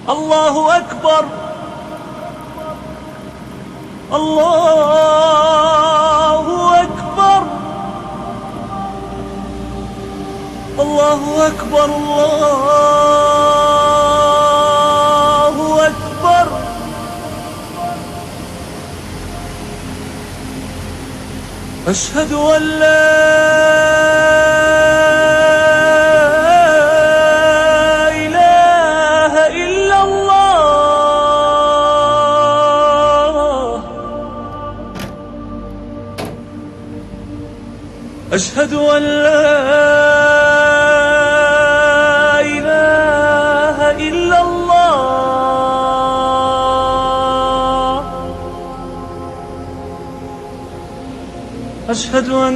الله أكبر. الله أكبر. الله أكبر. الله أكبر. أشهد أن لا إله إلا الله. أشهد أن لا إله إلا الله. أشهد أن